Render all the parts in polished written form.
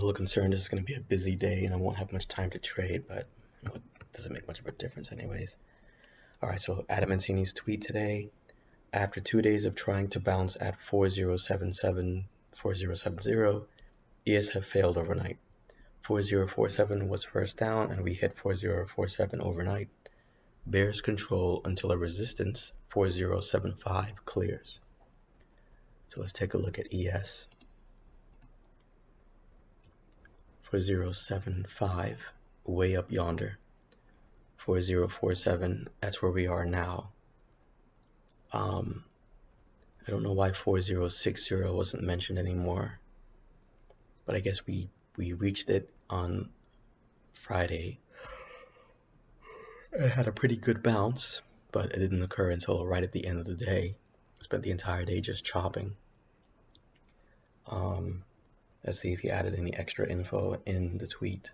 was a little concerned this is going to be a busy day and I won't have much time to trade, but it doesn't make much of a difference anyways. Alright, so Adam Mancini's tweet today. After 2 days of trying to bounce at 4077, 4070, ES have failed overnight. 4047 was first down and we hit 4047 overnight. Bears control until a resistance 4075 clears. So let's take a look at ES. 4075, way up yonder. 4047, that's where we are now. I don't know why 4060 wasn't mentioned anymore, but I guess we reached it on Friday. It had a pretty good bounce, but it didn't occur until right at the end of the day. Spent the entire day just chopping. Let's see if he added any extra info in the tweet.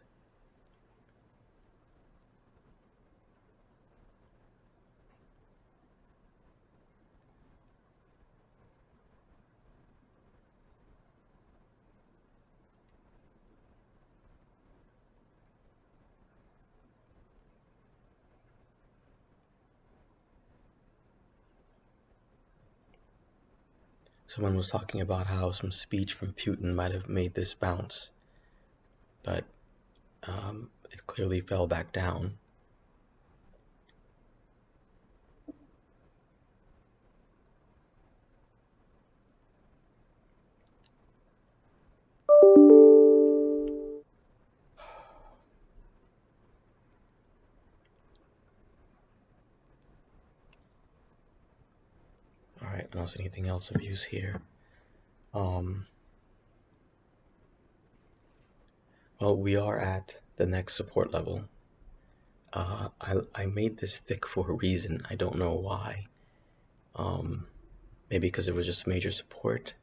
Someone was talking about how some speech from Putin might have made this bounce, but it clearly fell back down. Alright, I don't see anything else of use here. Well, we are at the next support level. I made this thick for a reason. I don't know why. Maybe because it was just major support.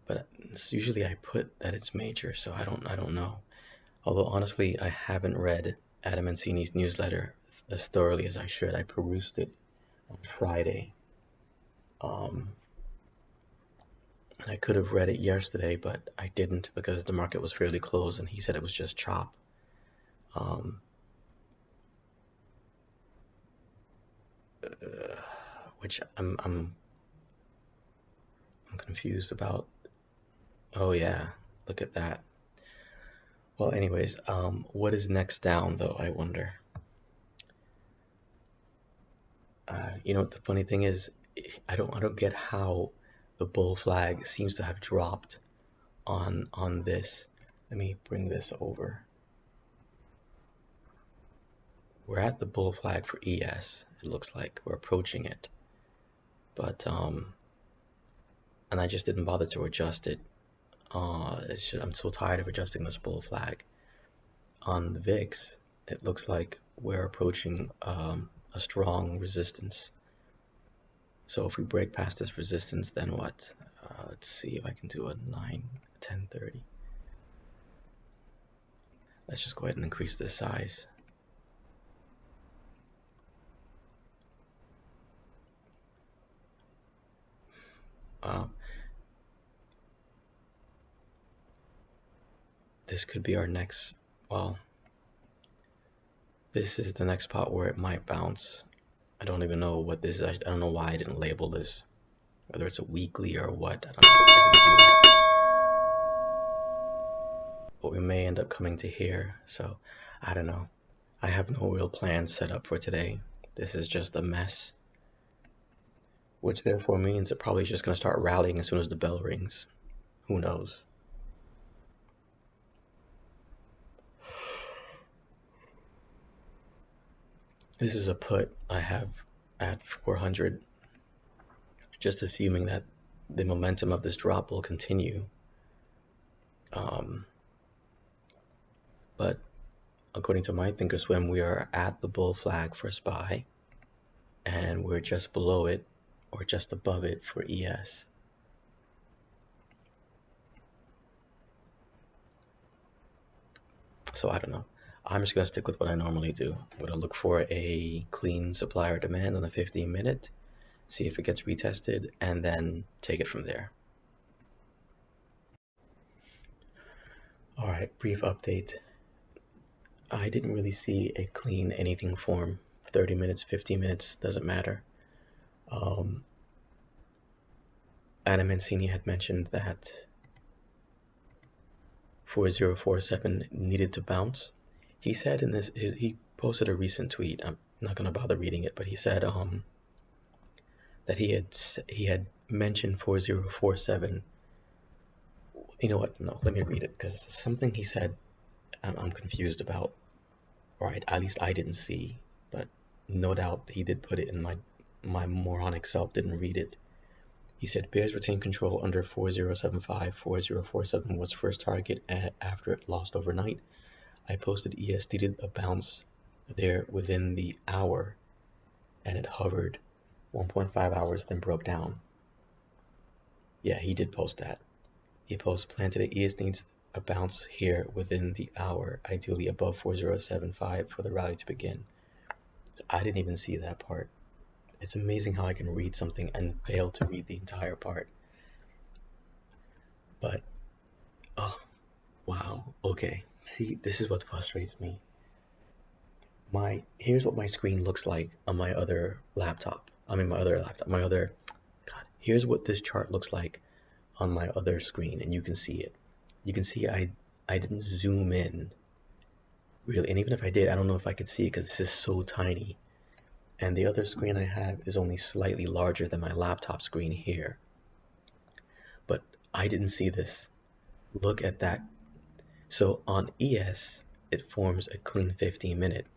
But usually I put that it's major, so I don't know. Although honestly, I haven't read Adam Mancini's newsletter as thoroughly as I should. I perused it on Friday. And I could have read it yesterday, but I didn't because the market was fairly closed and he said it was just chop. Which I'm confused about. Oh yeah, look at that. Well, anyways, what is next down though, I wonder? You know what the funny thing is? I don't get how the bull flag seems to have dropped on this. Let me bring this over. We're at the bull flag for ES. It looks like we're approaching it, but and I just didn't bother to adjust it. I'm so tired of adjusting this bull flag. On the VIX, it looks like we're approaching a strong resistance. So if we break past this resistance, then what? Let's see if I can do a 1030. Let's just go ahead and increase this size. This could be our next, well, this is the next spot where it might bounce. I don't even know what this is. I don't know why I didn't label this, whether it's a weekly or what. I don't know. I didn't do that. But we may end up coming to here, so I don't know. I have no real plan set up for today. This is just a mess, which therefore means it probably is just going to start rallying as soon as the bell rings. Who knows? This is a put I have at 400, just assuming that the momentum of this drop will continue. But according to my thinkorswim, we are at the bull flag for SPY, and we're just below it or just above it for ES. So I don't know. I'm just going to stick with what I normally do. I'm going to look for a clean supply or demand on the 15-minute, see if it gets retested, and then take it from there. All right, brief update. I didn't really see a clean anything form. 30 minutes, 15 minutes, doesn't matter. Um, Adam Mancini had mentioned that 4047 needed to bounce. He said in this, he posted a recent tweet. I'm not gonna bother reading it, but he said that he had mentioned 4047. You know what? No, let me read it because something he said I'm confused about. Right, at least I didn't see, but no doubt he did put it in my moronic self didn't read it. He said bears retain control under 4075. 4047 was first target after it lost overnight. I posted ES needed a bounce there within the hour, and it hovered 1.5 hours, then broke down. Yeah, he did post that. He posted planted at ES needs a bounce here within the hour, ideally above 4075 for the rally to begin. I didn't even see that part. It's amazing how I can read something and fail to read the entire part. But, oh, wow, okay. See, this is what frustrates me. Here's what my screen looks like on my other laptop. God, here's what this chart looks like on my other screen, and you can see it. You can see I didn't zoom in, really, and even if I did, I don't know if I could see it because this is so tiny. And the other screen I have is only slightly larger than my laptop screen here. But I didn't see this. Look at that. So on ES, it forms a clean 15 minute,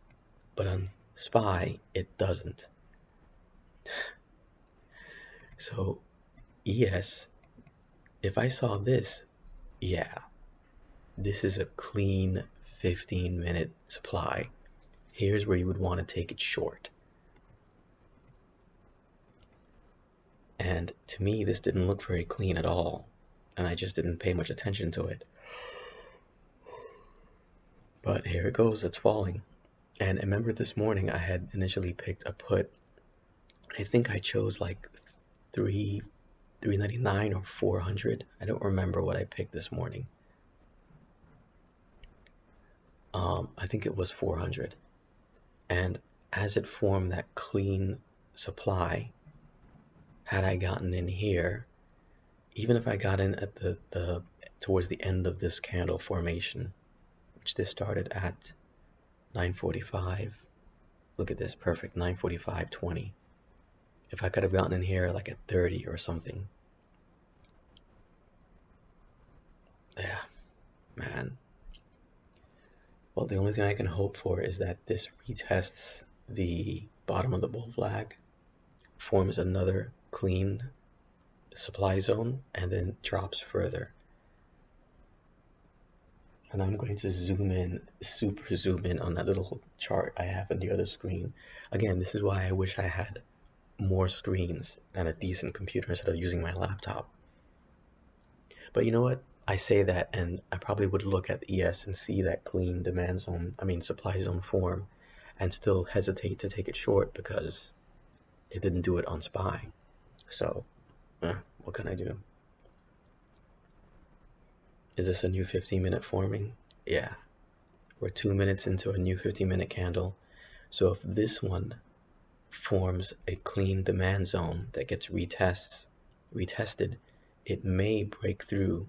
but on SPY, it doesn't. So ES, if I saw this, yeah, this is a clean 15-minute supply. Here's where you would want to take it short. And to me, this didn't look very clean at all, and I just didn't pay much attention to it. But here it goes, it's falling. And remember this morning I had initially picked a put. I think I chose like 399 or 400. I don't remember what I picked this morning. I think it was 400. And as it formed that clean supply, had I gotten in here, even if I got in at the towards the end of this candle formation, which this started at 9:45. Look at this, perfect, 9:45:20. If I could have gotten in here like at 30 or something. Yeah, man. Well, the only thing I can hope for is that this retests the bottom of the bull flag, forms another clean supply zone, and then drops further. And I'm going to zoom in, super zoom in on that little chart I have on the other screen. Again, this is why I wish I had more screens and a decent computer instead of using my laptop. But you know what? I say that, and I probably would look at ES and see that clean supply zone form, and still hesitate to take it short because it didn't do it on SPY. So, what can I do? Is this a new 15-minute forming? Yeah, we're 2 minutes into a new 15-minute candle. So if this one forms a clean demand zone that gets retested, it may break through.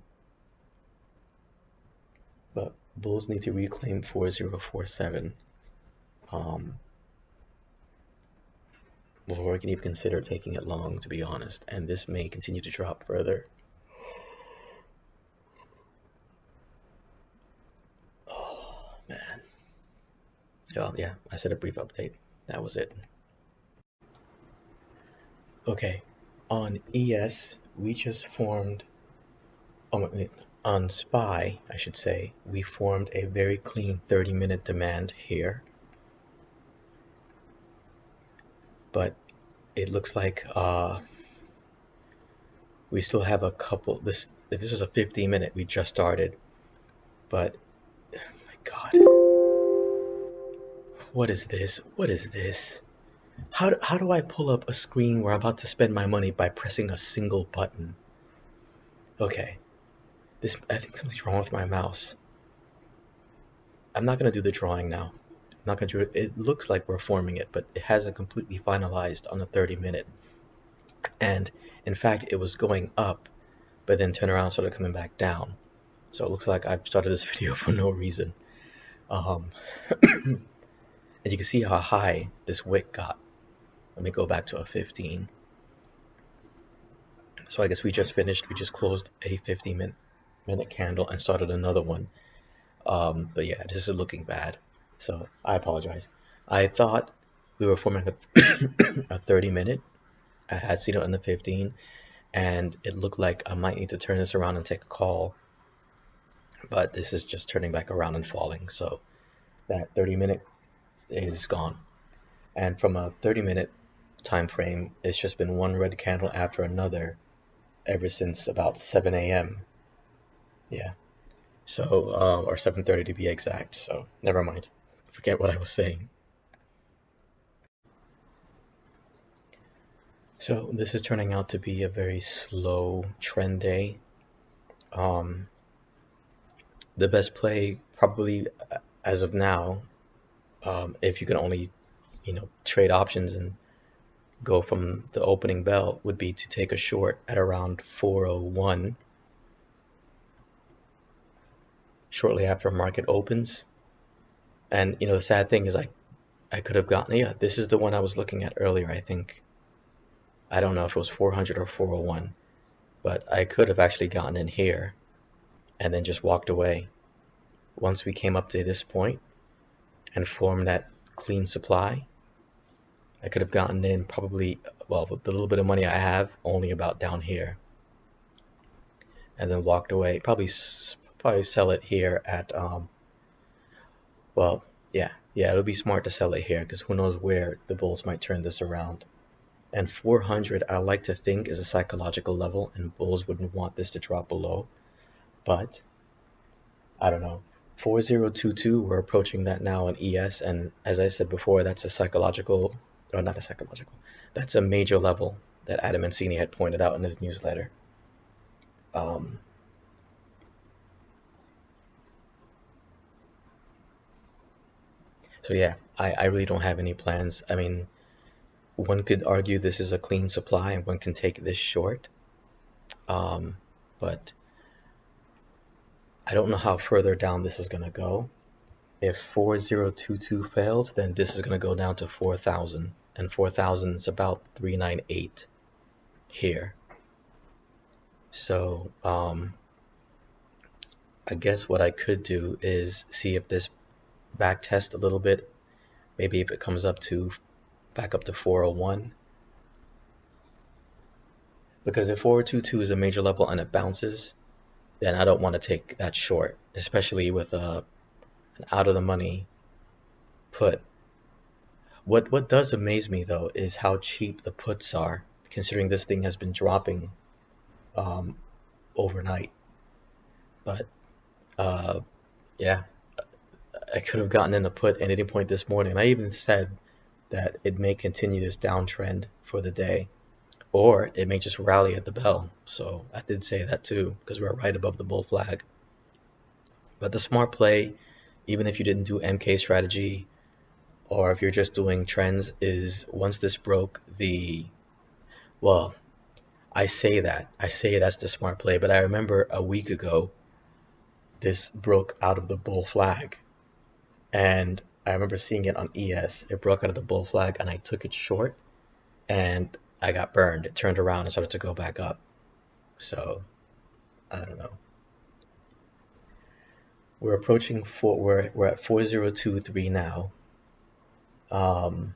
But bulls need to reclaim 4047 before we can even consider taking it long, to be honest. And this may continue to drop further. Oh, man. Well, yeah, I said a brief update. That was it. Okay, on ES, we just formed, on SPY, I should say, we formed a very clean 30-minute demand here. But it looks like we still have a couple. If this was a 15-minute, we just started. But, oh my God. What is this? What is this? How do I pull up a screen where I'm about to spend my money by pressing a single button? Okay. I think something's wrong with my mouse. I'm not going to do the drawing now. I'm not going to do it. It looks like we're forming it, but it hasn't completely finalized on the 30-minute. And in fact, it was going up, but then turned around and started coming back down. So it looks like I've started this video for no reason. Um, and you can see how high this wick got. Let me go back to a 15. So I guess we just finished. We just closed a 15-minute candle and started another one. But yeah, this is looking bad. So I apologize. I thought we were forming a 30-minute. I had seen it on the 15, and it looked like I might need to turn this around and take a call. But this is just turning back around and falling. So that 30-minute is gone. And from a 30-minute time frame, it's just been one red candle after another ever since about 7 a.m. Yeah. So, or 7:30 to be exact. So, never mind. Forget what I was saying. So, this is turning out to be a very slow trend day. Um, the best play, probably as of now, if you can only, trade options and go from the opening bell, would be to take a short at around 4:01 shortly after market opens. And the sad thing is I could have gotten, yeah, this is the one I was looking at earlier, I think. I don't know if it was 400 or 401, but I could have actually gotten in here and then just walked away. Once we came up to this point and formed that clean supply, I could have gotten in probably, well, with the little bit of money I have, only about down here, and then walked away. Probably sell it here at, well, yeah, it'll be smart to sell it here because who knows where the bulls might turn this around. And 400, I like to think, is a psychological level, and bulls wouldn't want this to drop below. But I don't know. 4022, we're approaching that now in ES, and as I said before, that's a psychological, or not a psychological, that's a major level that Adam Mancini had pointed out in his newsletter. Um, so yeah, I really don't have any plans. I mean, one could argue this is a clean supply and one can take this short, but I don't know how further down this is going to go. If 4022 fails, then this is going to go down to 4,000, and 4,000 is about 398 here. So I guess what I could do is see if this back test a little bit, maybe if it comes up to back up to 401, because if 422 is a major level and it bounces, then I don't want to take that short, especially with an out of the money put. What does amaze me though is how cheap the puts are, considering this thing has been dropping um, overnight. But uh, yeah, I could have gotten in a put at any point this morning. I even said that it may continue this downtrend for the day, or it may just rally at the bell. So I did say that too, because we're right above the bull flag. But the smart play, even if you didn't do MK strategy, or if you're just doing trends, is once this broke the, well, I say that's the smart play, but I remember a week ago, this broke out of the bull flag. And I remember seeing it on ES. It broke out of the bull flag, and I took it short, and I got burned. It turned around and started to go back up. So I don't know. We're approaching four. We're at 4023 now. Um,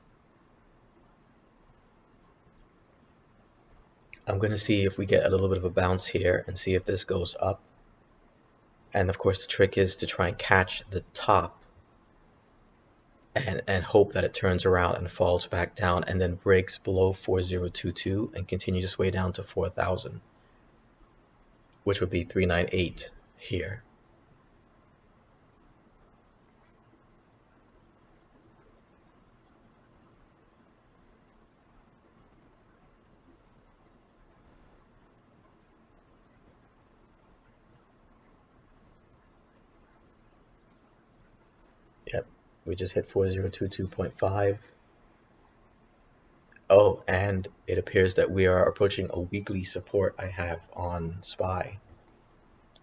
I'm gonna see if we get a little bit of a bounce here and see if this goes up. And of course, the trick is to try and catch the top and hope that it turns around and falls back down and then breaks below 4022 and continues its way down to 4,000, which would be 398 here. We just hit 4022.5. Oh, and it appears that we are approaching a weekly support I have on SPY.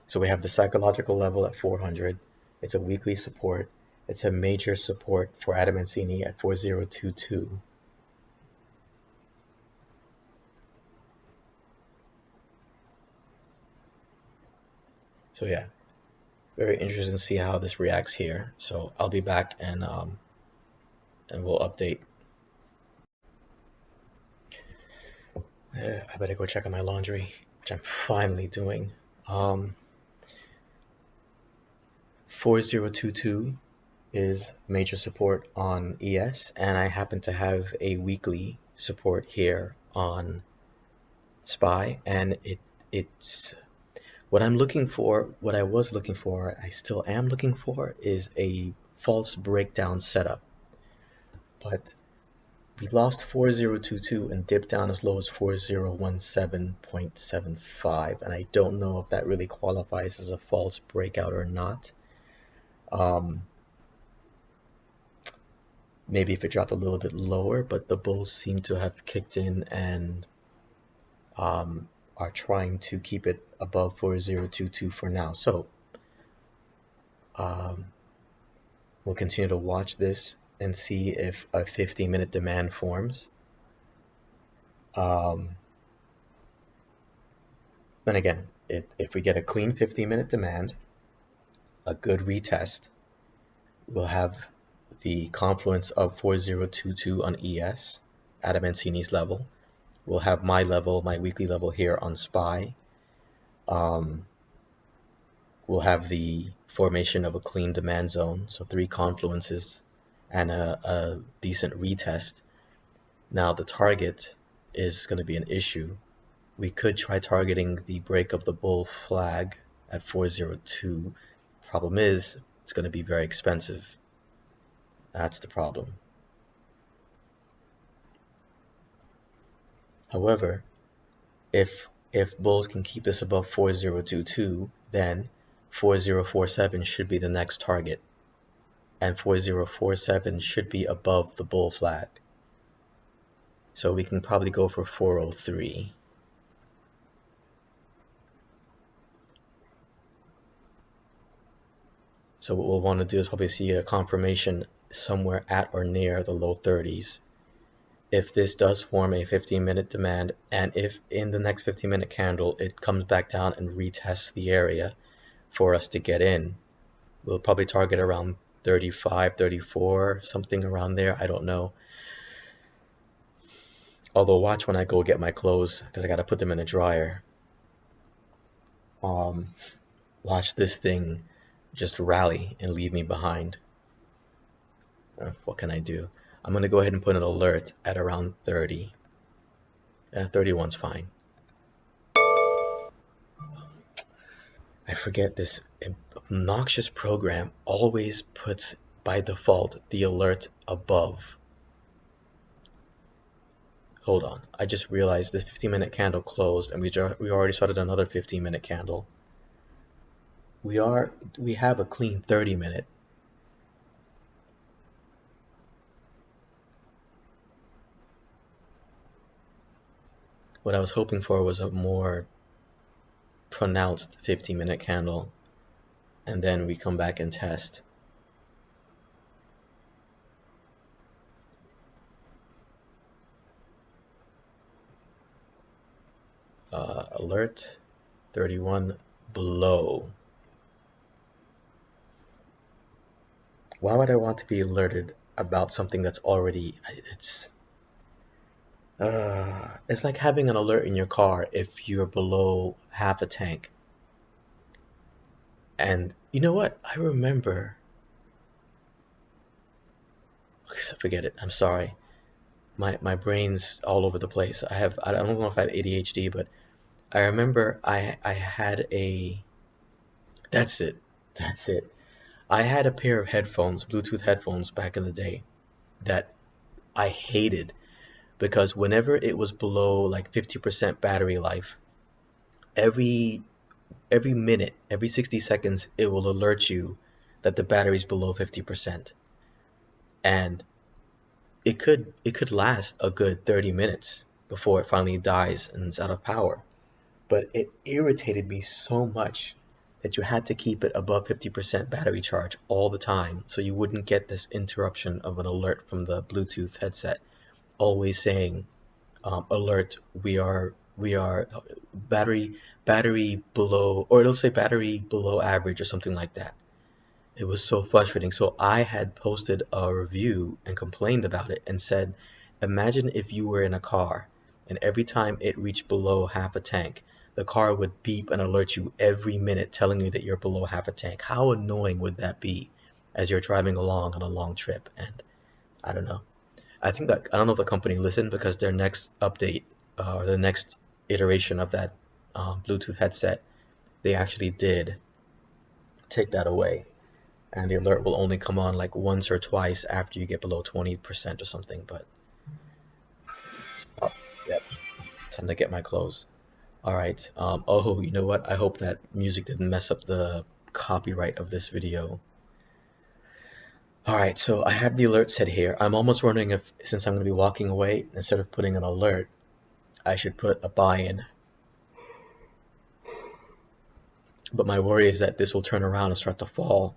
So we have the psychological level at 400. It's a weekly support. It's a major support for Adamancini at 4022. So yeah, very interesting to see how this reacts here. So I'll be back and we'll update. I better go check on my laundry, which I'm finally doing. 4022 is major support on ES, and I happen to have a weekly support here on SPY, and it's what I'm looking for, what I was looking for, I still am looking for, is a false breakdown setup. But we lost 4022 and dipped down as low as 4017.75, and I don't know if that really qualifies as a false breakout or not. Maybe if it dropped a little bit lower, but the bulls seem to have kicked in and are trying to keep it above 4022 for now. So we'll continue to watch this and see if a 50-minute demand forms. And again, if we get a clean 50-minute demand, a good retest, we'll have the confluence of 4022 on ES, Adamancini's level. We'll have my level, my weekly level here on SPY. We'll have the formation of a clean demand zone, so 3 confluences and a decent retest. Now the target is going to be an issue. We could try targeting the break of the bull flag at 402. Problem is, it's going to be very expensive. That's the problem. However, if bulls can keep this above 4022, then 4047 should be the next target, and 4047 should be above the bull flag. So we can probably go for 403. So what we'll want to do is probably see a confirmation somewhere at or near the low 30s. If this does form a 15-minute demand, and if in the next 15-minute candle it comes back down and retests the area for us to get in, we'll probably target around 35, 34, something around there. I don't know. Although watch when I go get my clothes, because I got to put them in a dryer. Watch this thing just rally and leave me behind. What can I do? I'm going to go ahead and put an alert at around 30. 31's fine. I forget, this obnoxious program always puts by default the alert above. Hold on, I just realized this 15-minute candle closed and we already started another 15-minute candle. We have a clean 30-minute. What I was hoping for was a more pronounced 15-minute candle, and then we come back and test. Alert 31 below. Why would I want to be alerted about something that's already, it's like having an alert in your car if you're below half a tank. And you know what? I remember, forget it, I'm sorry. My brain's all over the place. I don't know if I have ADHD, but I remember I had that's it. I had a pair of headphones, Bluetooth headphones back in the day that I hated, because whenever it was below like 50% battery life, every minute, every 60 seconds, it will alert you that the battery's below 50%. and it could last a good 30 minutes before it finally dies and it's out of power. But it irritated me so much that you had to keep it above 50% battery charge all the time so you wouldn't get this interruption of an alert from the Bluetooth headset always saying, alert, we are battery below, or it'll say battery below average or something like that. It was so frustrating. So I had posted a review and complained about it and said, imagine if you were in a car and every time it reached below half a tank, the car would beep and alert you every minute telling you that you're below half a tank. How annoying would that be as you're driving along on a long trip? And I don't know. I don't know if the company listened because their next update, or the next iteration of that Bluetooth headset, they actually did take that away, and the alert will only come on like once or twice after you get below 20% or something. But oh, yep, time to get my clothes. All right. Oh, you know what? I hope that music didn't mess up the copyright of this video. All right, so I have the alert set here. I'm almost wondering if, since I'm going to be walking away, instead of putting an alert, I should put a buy-in. But my worry is that this will turn around and start to fall,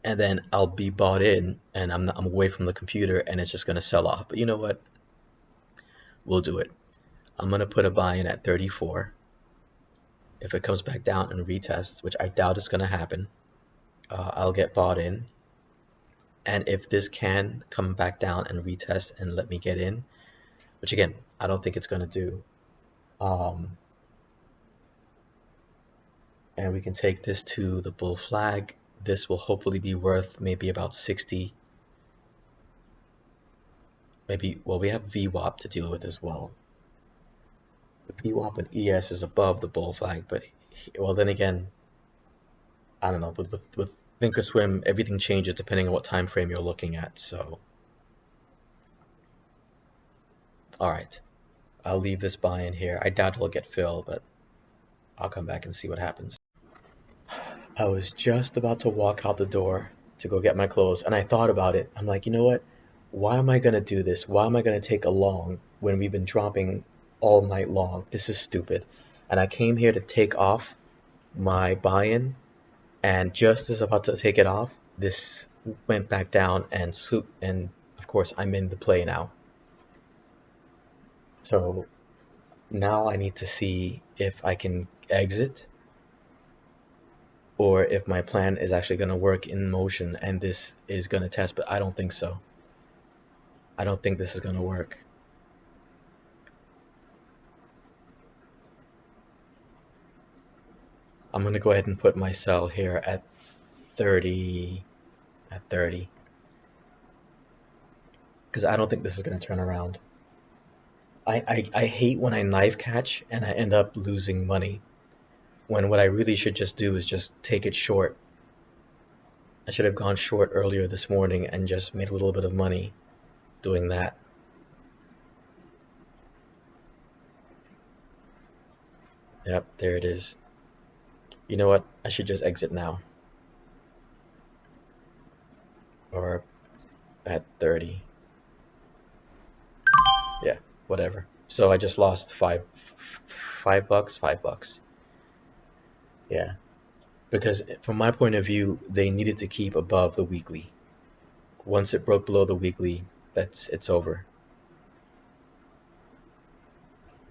and then I'll be bought in, and I'm away from the computer, and it's just going to sell off. But you know what? We'll do it. I'm going to put a buy-in at 34. If it comes back down and retests, which I doubt is going to happen, I'll get bought in. And if this can come back down and retest and let me get in, which again, I don't think it's going to do, and we can take this to the bull flag. This will hopefully be worth maybe about 60. Maybe, well, we have VWAP to deal with as well. The VWAP and ES is above the bull flag, but, well, then again, I don't know. With Thinkorswim, everything changes depending on what time frame you're looking at. So, all right, I'll leave this buy in here. I doubt it'll get filled, but I'll come back and see what happens. I was just about to walk out the door to go get my clothes, and I thought about it. I'm like, you know what? Why am I gonna do this? Why am I gonna take a long when we've been dropping all night long? This is stupid. And I came here to take off my buy-in, and just as I'm about to take it off, this went back down and of course I'm in the play now. So now I need to see if I can exit or if my plan is actually going to work in motion and this is going to test, but I don't think so. I don't think this is going to work. I'm going to go ahead and put my sell here at 30, because I don't think this is going to turn around. I hate when I knife catch and I end up losing money, when what I really should just do is just take it short. I should have gone short earlier this morning and just made a little bit of money doing that. Yep, there it is. You know what? I should just exit now. Or at 30. Yeah, whatever. So I just lost $5. $5. Yeah. Because from my point of view, they needed to keep above the weekly. Once it broke below the weekly, it's over.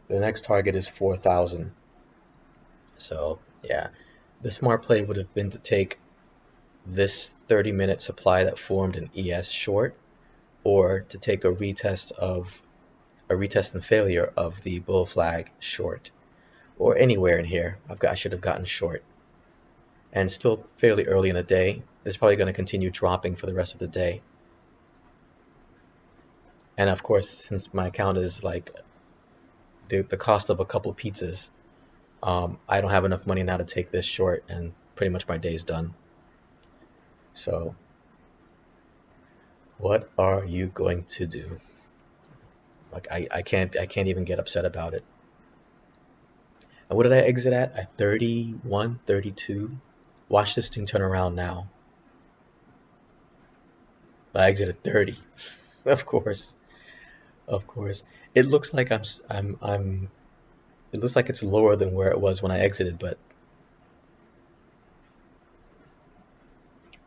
The next target is 4,000. So yeah, the smart play would have been to take this 30-minute supply that formed an ES short, or to take a retest and failure of the bull flag short, or anywhere in here. I should have gotten short. And still fairly early in the day. It's probably going to continue dropping for the rest of the day. And of course, since my account is like the cost of a couple pizzas, I don't have enough money now to take this short, and pretty much my day's done. So, what are you going to do? Like I can't even get upset about it. And what did I exit at 31, 32? Watch this thing turn around now. I exited 30. Of course, of course. It looks like I'm it looks like it's lower than where it was when I exited, but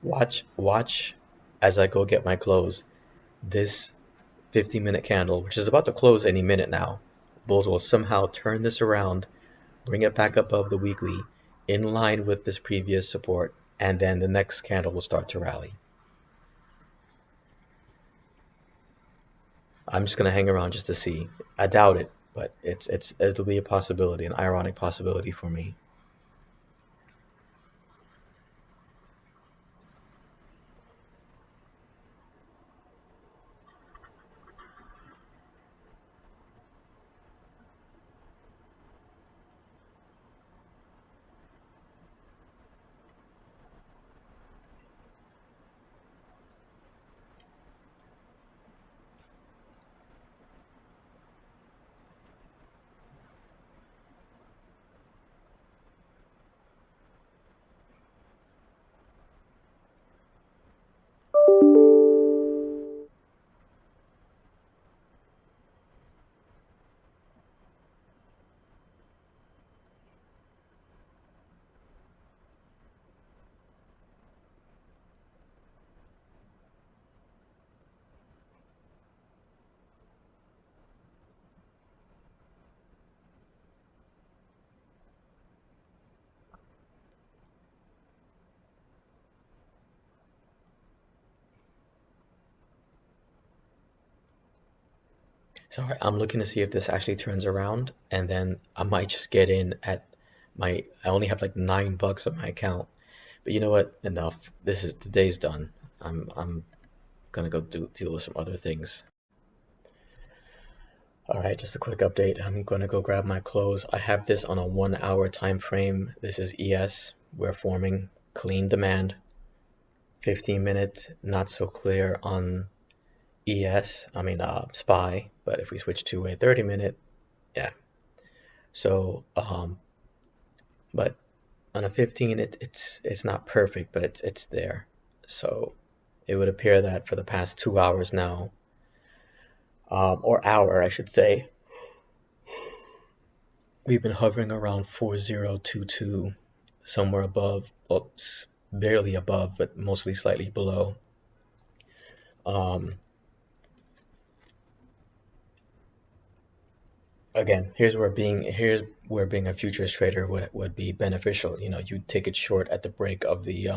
watch as I go get my close. This 50-minute candle, which is about to close any minute now, those will somehow turn this around, bring it back above the weekly, in line with this previous support, and then the next candle will start to rally. I'm just gonna hang around just to see. I doubt it, but it'll be a possibility, an ironic possibility for me. So I'm looking to see if this actually turns around, and then I might just get in at I only have like $9 on my account. But you know what? Enough. This is the day's done. I'm gonna go deal with some other things. All right, just a quick update. I'm gonna go grab my clothes. I have this on a 1 hour time frame. This is ES. We're forming clean demand. 15-minute, not so clear on ES. I mean, SPY. But if we switch to a 30-minute, yeah. So, but on a 15, it's not perfect, but it's there. So it would appear that for the past 2 hours now, or hour, I should say, we've been hovering around 4022, somewhere above, well, barely above, but mostly slightly below. Um, Again, here's where being a futures trader would be beneficial. You know, you take it short at the break of the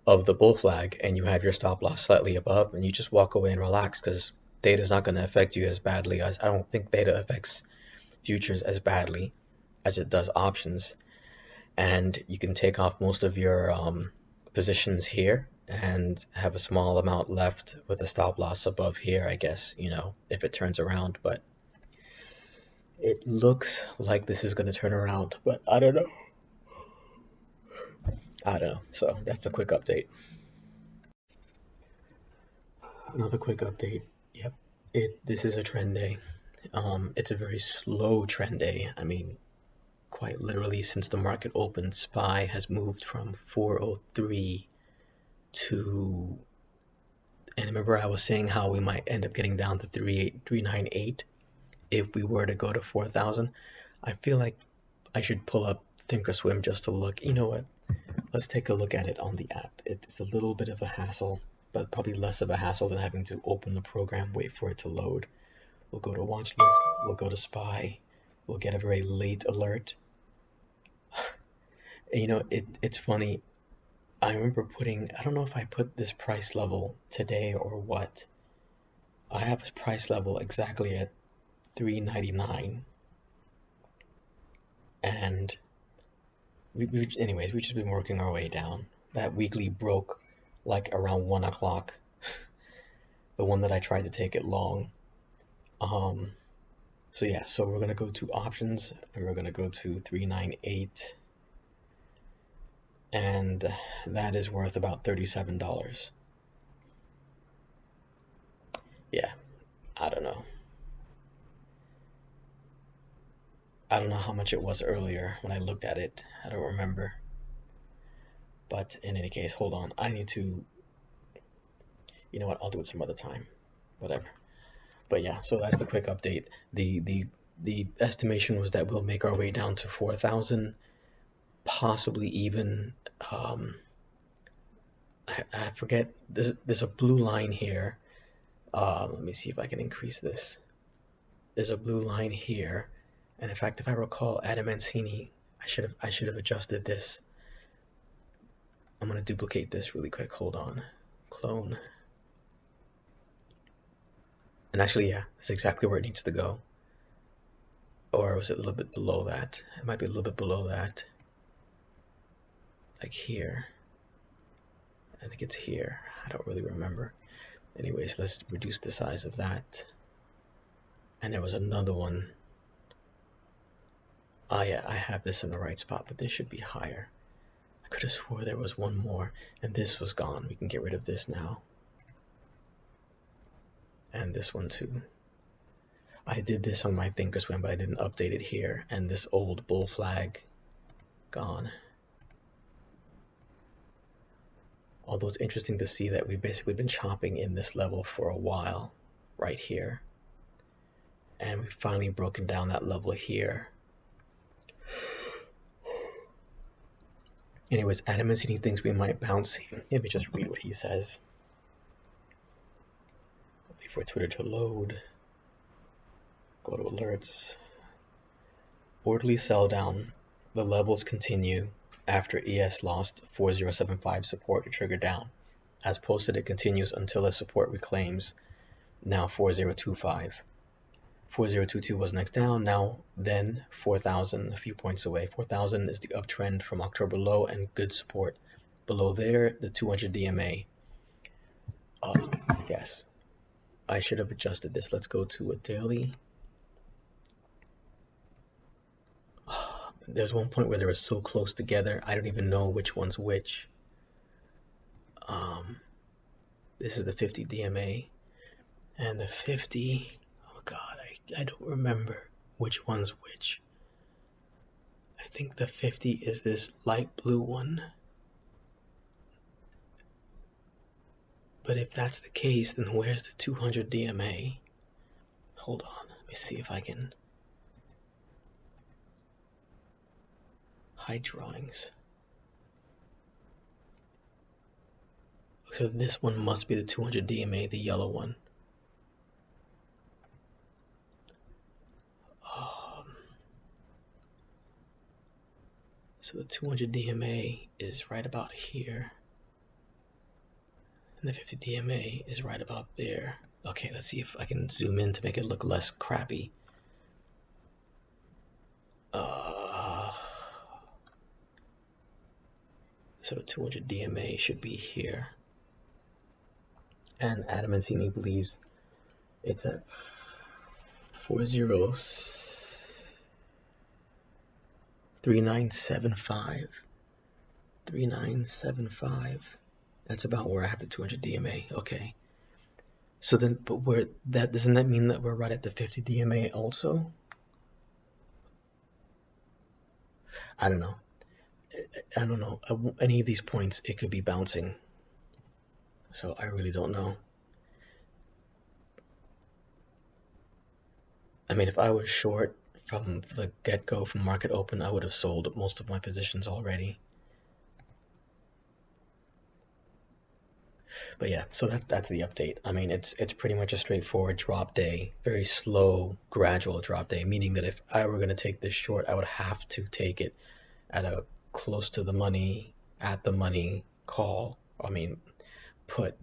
bull flag, and you have your stop loss slightly above, and you just walk away and relax because theta is not going to affect you as badly as I don't think theta affects futures as badly as it does options. And you can take off most of your positions here and have a small amount left with a stop loss above here, I guess, if it turns around. But it looks like this is going to turn around, but I don't know. I don't know. So that's a quick update. Another quick update. Yep. This is a trend day. It's a very slow trend day. I mean, quite literally since the market opened, SPY has moved from 403 to, and remember I was saying how we might end up getting down to 398 if we were to go to 4,000. I feel like I should pull up Thinkorswim just to look. You know what? Let's take a look at it on the app. It's a little bit of a hassle, but probably less of a hassle than having to open the program, wait for it to load. We'll go to watch list, we'll go to SPY, we'll get a very late alert. It's funny. I remember I don't know if I put this price level today or what. I have a price level exactly at 399, and anyways, we've just been working our way down. That weekly broke like around 1 o'clock, the one that I tried to take it long. Um, so yeah, so we're gonna go to options and we're gonna go to 398, and that is worth about $37. Yeah, I don't know. I don't know how much it was earlier when I looked at it. I don't remember. But in any case, hold on. I need to You know what? I'll do it some other time. Whatever. But yeah, so that's the quick update. The estimation was that we'll make our way down to 4,000, possibly even. I forget. There's a blue line here. Let me see if I can increase this. There's a blue line here, and in fact, if I recall, Adam Mancini, I should have adjusted this. I'm gonna duplicate this really quick. Hold on, clone. And actually, yeah, that's exactly where it needs to go. Or was it a little bit below that? It might be a little bit below that. Like here. I think it's here. I don't really remember. Anyways, let's reduce the size of that. And there was another one. Oh yeah, I have this in the right spot, but this should be higher. I could have swore there was one more, and this was gone. We can get rid of this now. And this one too. I did this on my Thinkorswim, but I didn't update it here. And this old bull flag, gone. Although it's interesting to see that we've basically been chopping in this level for a while, right here. And we've finally broken down that level here. Anyways, Adam Mancini thinks we might bounce. Let me just read what he says. Wait for Twitter to load. Go to alerts. Orderly sell down. The levels continue after ES lost 4075 support to trigger down. As posted, it continues until a support reclaims, now 4025. 4022 was next down, then 4,000, a few points away. 4,000 is the uptrend from October low and good support. Below there, the 200 DMA. Yes, I should have adjusted this. Let's go to a daily. There's one point where they were so close together, I don't even know which one's which. This is the 50 DMA, and the 50, oh god, I don't remember which one's which. I think the 50 is this light blue one. But if that's the case, then where's the 200 DMA? Hold on, let me see if I can hide drawings. So this one must be the 200 DMA, the yellow one. So the 200 DMA is right about here. And the 50 DMA is right about there. Okay, let's see if I can zoom in to make it look less crappy. So the 200 DMA should be here. And Adam Mancini believes it's at 3975. 3975. That's about where I have the 200 DMA. Okay. So then, but where that doesn't that mean that we're right at the 50 DMA also? I don't know. I don't know. Any of these points, it could be bouncing. So I really don't know. I mean, if I was short from the get-go, from market open, I would have sold most of my positions already. But yeah, so that's the update. I mean, it's pretty much a straightforward drop day, very slow, gradual drop day, meaning that if I were going to take this short, I would have to take it at a close to the money, at the money call, I mean, put,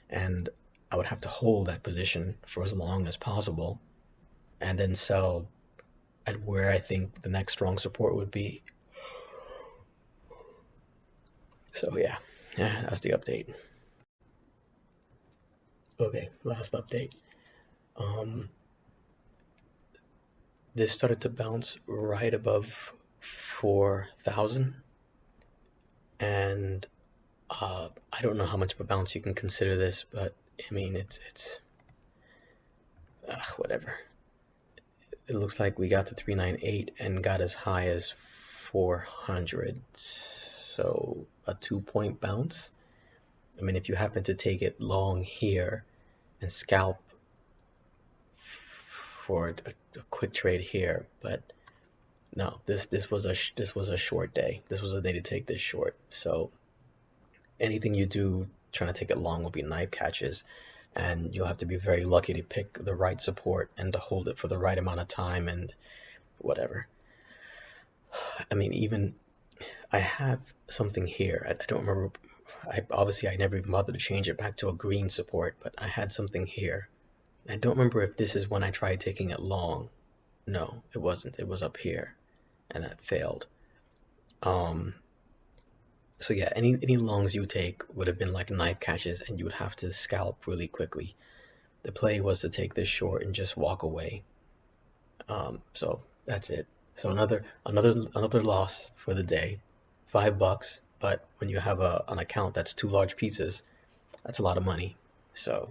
and I would have to hold that position for as long as possible and then sell at where I think the next strong support would be. So yeah, that's the update. Okay, last update. This started to bounce right above 4,000, and I don't know how much of a bounce you can consider this, but I mean it's whatever. It looks like we got to 398 and got as high as 400, so a 2-point bounce. I mean, if you happen to take it long here and scalp for a quick trade here, but no, this was a short day. This was a day to take this short. So anything you do trying to take it long will be knife catches, and you'll have to be very lucky to pick the right support and to hold it for the right amount of time and whatever. I mean, even I have something here. I don't remember. I never even bothered to change it back to a green support, but I had something here. I don't remember if this is when I tried taking it long. No, it wasn't. It was up here, and that failed. Um, so yeah, any longs you take would have been like knife catches, and you would have to scalp really quickly. The play was to take this short and just walk away. So that's it. So another loss for the day, $5. But when you have an account that's two large pizzas, that's a lot of money. So